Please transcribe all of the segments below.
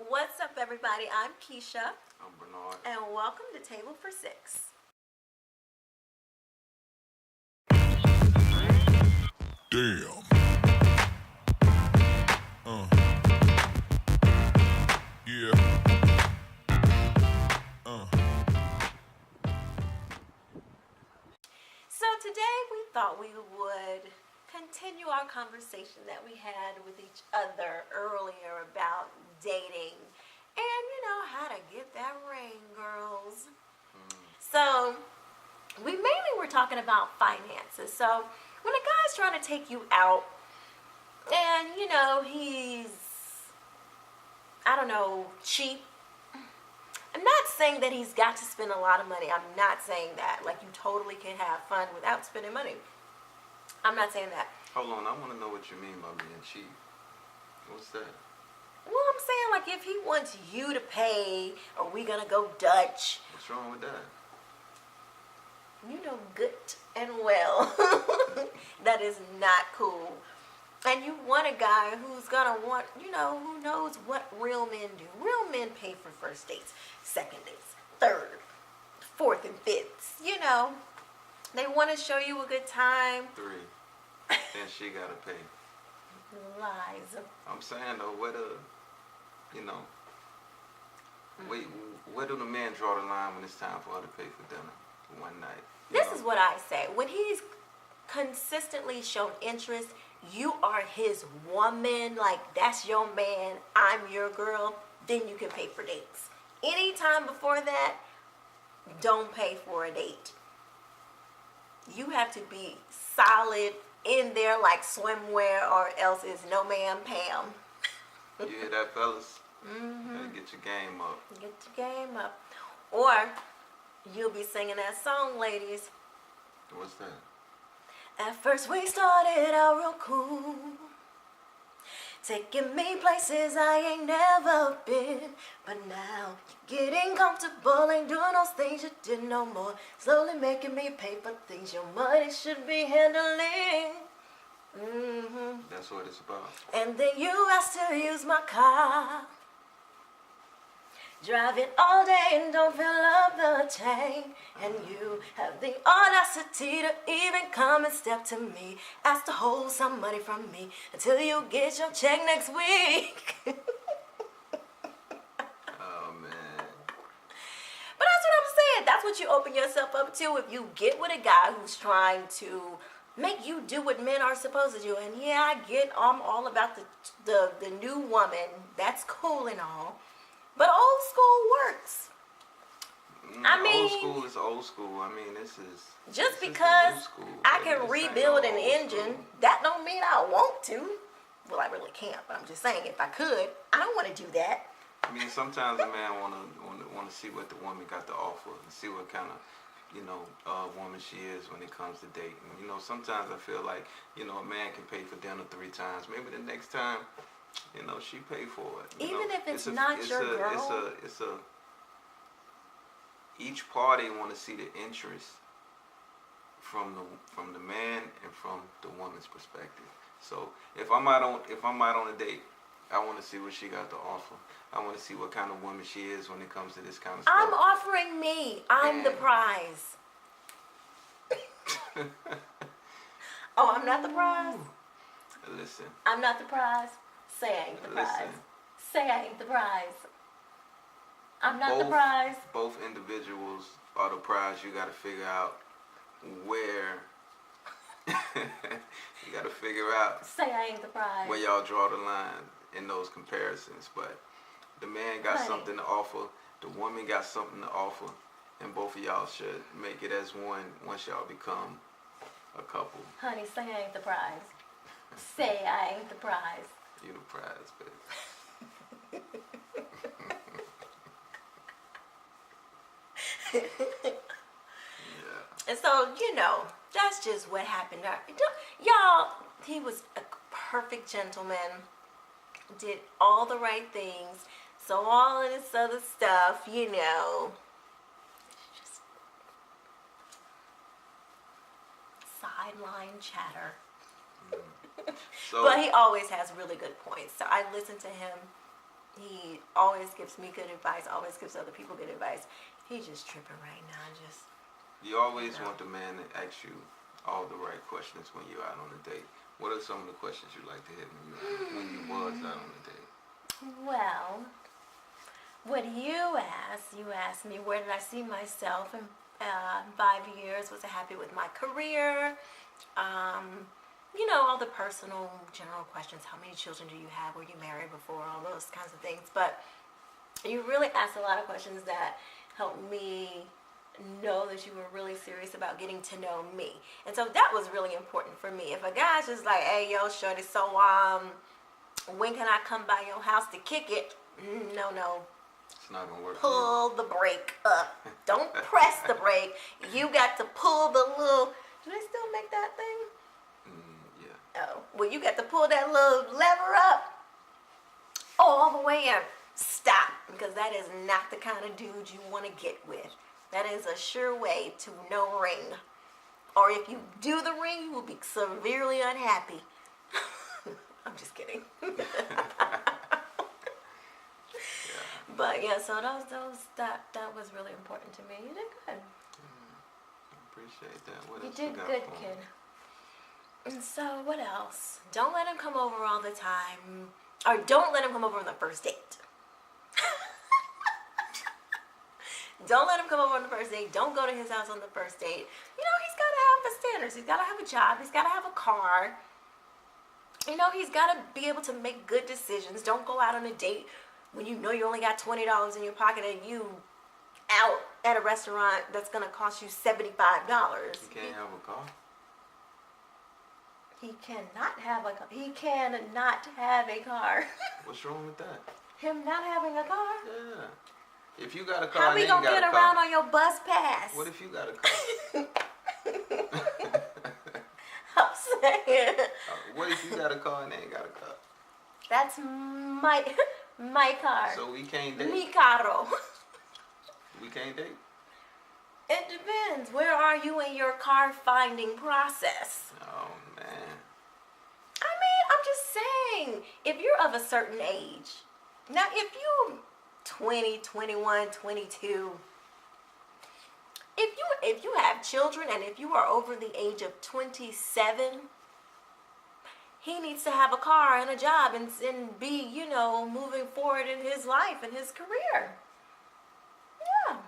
What's up, everybody? I'm Keisha, I'm Bernard. and welcome to Table for Six. Damn. Yeah. So, today we thought we would continue our conversation that we had with each other earlier about dating and, how to get that ring, girls. So, we mainly were talking about finances. So, when a guy's trying to take you out and, he's, I don't know, cheap. I'm not saying that he's got to spend a lot of money. I'm not saying that. Like, you totally can have fun without spending money. I'm not saying that. Hold on, I want to know what you mean by being cheap. What's that? Well, I'm saying, like, if he wants you to pay, or we gonna go Dutch, What's wrong with that? you know good and well that is not cool. And you want a guy who's gonna want, who knows what real men do. Real men pay for first dates, second dates, third, fourth, and fifths. They want to show you a good time. 3. Then she gotta pay. Lies. I'm saying though, where do the men draw the line when it's time for her to pay for dinner one night? This is what I say. When he's consistently shown interest, you are his woman, like that's your man, I'm your girl, then you can pay for dates. Anytime before that, don't pay for a date. You have to be solid in there like swimwear, or else it's no ma'am, Pam. You hear that, fellas? Gotta get your game up. Get your game up. Or you'll be singing that song, ladies. What's that? At first we started out real cool, taking me places I ain't never been. But now you're getting comfortable, ain't doing those things you did no more. Slowly making me pay for things your money should be handling. That's what it's about. And then you asked to use my car, drive it all day and don't fill up the tank. And you have the audacity to even come and step to me, ask to hold some money from me until you get your check next week. Oh man. But that's what I'm saying. That's what you open yourself up to if you get with a guy who's trying to make you do what men are supposed to do. And yeah, I'm all about the new woman. That's cool and all. But old school works. Old school is old school. I mean, this is Just new because school, I baby. can This ain't rebuild no an old engine, school. that don't mean I want to. Well, I really can't, but I'm just saying, if I could, I don't want to do that. I mean, sometimes a man wanna see what the woman got to offer and see what kind of woman she is when it comes to dating. Sometimes I feel like a man can pay for dinner 3 times. Maybe the next time, she pay for it. Even if it's not your girl. Each party want to see the interest from the man and from the woman's perspective. So if I'm out on a date, I want to see what she got to offer. I want to see what kind of woman she is when it comes to this kind of stuff. I'm offering me. I'm the prize. Oh, I'm not the prize? Listen. I'm not the prize? Say I ain't the prize. Listen. Say I ain't the prize. I'm not the prize. Both individuals are the prize. You got to figure out where. You got to figure out. Say I ain't the prize. Where y'all draw the line in those comparisons. But the man got something to offer. The woman got something to offer. And both of y'all should make it as one once y'all become a couple. Honey, say I ain't the prize. Say I ain't the prize. You the prize, baby. Yeah. And so, that's just what happened. Y'all, he was a perfect gentleman, did all the right things. So all of this other stuff, just sideline chatter. So, But he always has really good points. So I listen to him He always gives me good advice, always gives other people good advice. He's just tripping right now. You always want the man to ask you all the right questions when you're out on a date. What are some of the questions you like to hear when you was out on a date? Well, what you asked me, where did I see myself in 5 years? Was I happy with my career? All the personal, general questions. How many children do you have? Were you married before? All those kinds of things. But you really asked a lot of questions that helped me know that you were really serious about getting to know me. And so that was really important for me. If a guy's just like, hey, yo, shorty, so, when can I come by your house to kick it? No. It's not going to work. Pull the brake up. Don't press the brake. You got to pull the little, do they still make that thing? Yeah. Oh, well, you got to pull that little lever up all the way and stop, because that is not the kind of dude you want to get with. That is a sure way to no ring. Or if you do the ring, you will be severely unhappy. I'm just kidding. But yeah, so that was really important to me. You did good. I appreciate that. What You else did got good, for me? kid. And so what else? Don't let him come over all the time. Or don't let him come over on the first date. Don't let him come over on the first date. Don't go to his house on the first date. He's got to have the standards. He's got to have a job. He's got to have a car. He's got to be able to make good decisions. Don't go out on a date when you know you only got $20 in your pocket and you out at a restaurant that's going to cost you $75. You can't have a car? He cannot have a car. He cannot have a car. What's wrong with that? Him not having a car? Yeah. If you got a car How and we they gonna ain't got get a around car, on your bus pass? what if you got a car? I'm saying. What if you got a car and they ain't got a car? That's my car. So we can't date? Mi carro. We can't date? It depends. Where are you in your car finding process? Oh, man. I mean, I'm just saying, if you're of a certain age, now if you're 20, 21, 22, if you have children and if you are over the age of 27, he needs to have a car and a job and be, moving forward in his life and his career. Yeah.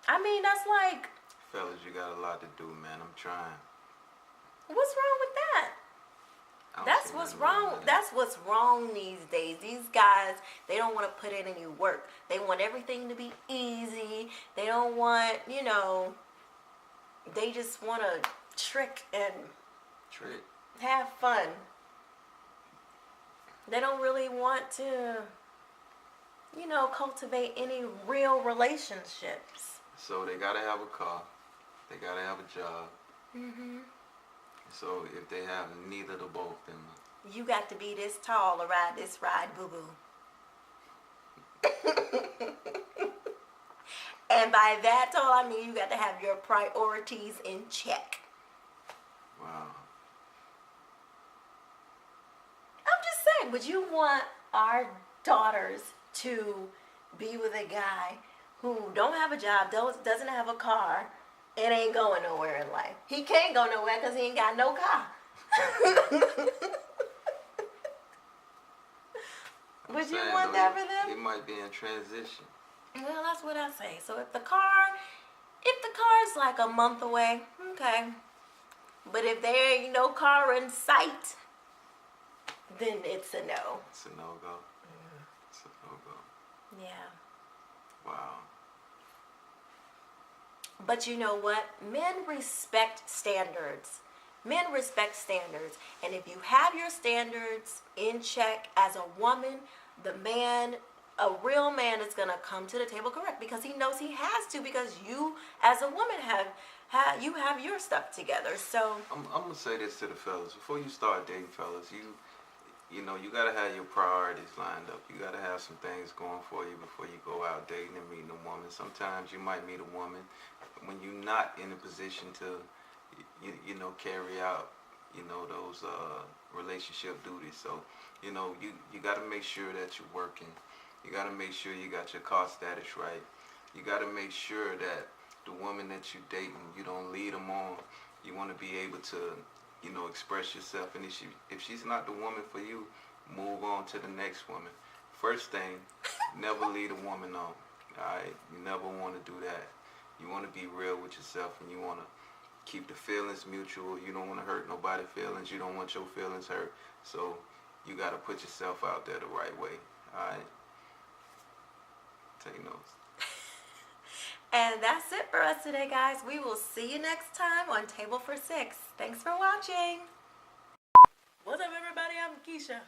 I mean, that's like, Fellas, you got a lot to do, man. I'm trying. what's wrong with that? I don't That's see what's nothing wrong wrong. with it. That's what's wrong these days. These guys, they don't want to put in any work. They want everything to be easy. They don't want, they just want to trick and Trick. have fun. They don't really want to, cultivate any real relationships. So they gotta have a car. They gotta have a job. Mm-hmm. So if they have neither of both, then You got to be this tall to ride this ride, boo-boo. And by that tall, I mean you got to have your priorities in check. wow. I'm just saying, would you want our daughters to be with a guy who don't have a job, doesn't have a car, and ain't going nowhere in life? He can't go nowhere because he ain't got no car. Would you want that for them? It might be in transition. Well, that's what I say. So if the car's like a month away, okay. But if there ain't no car in sight, then it's a no. It's a no-go. It's a no-go. Yeah. Wow. But you know what? Men respect standards. Men respect standards. And if you have your standards in check as a woman, a real man is going to come to the table correct because he knows he has to, because you as a woman have your stuff together. So I'm gonna say this to the fellas. Before you start dating, fellas, you gotta have your priorities lined up. You gotta have some things going for you before you go out dating and meeting a woman. Sometimes you might meet a woman when you're not in a position to carry out those relationship duties. So, you know, you got to make sure that you're working. You got to make sure you got your car status right. You got to make sure that the woman that you're dating, you don't lead them on. You want to be able to, you know, express yourself. And if she's not the woman for you, move on to the next woman. First thing, never lead a woman on. Alright? You never want to do that. You want to be real with yourself, and you want to keep the feelings mutual. You don't want to hurt nobody's feelings. You don't want your feelings hurt. So you got to put yourself out there the right way. Alright? Take notes. And that's it for us today, guys. We will see you next time on Table for Six. Thanks for watching. What's up, everybody? I'm Keisha.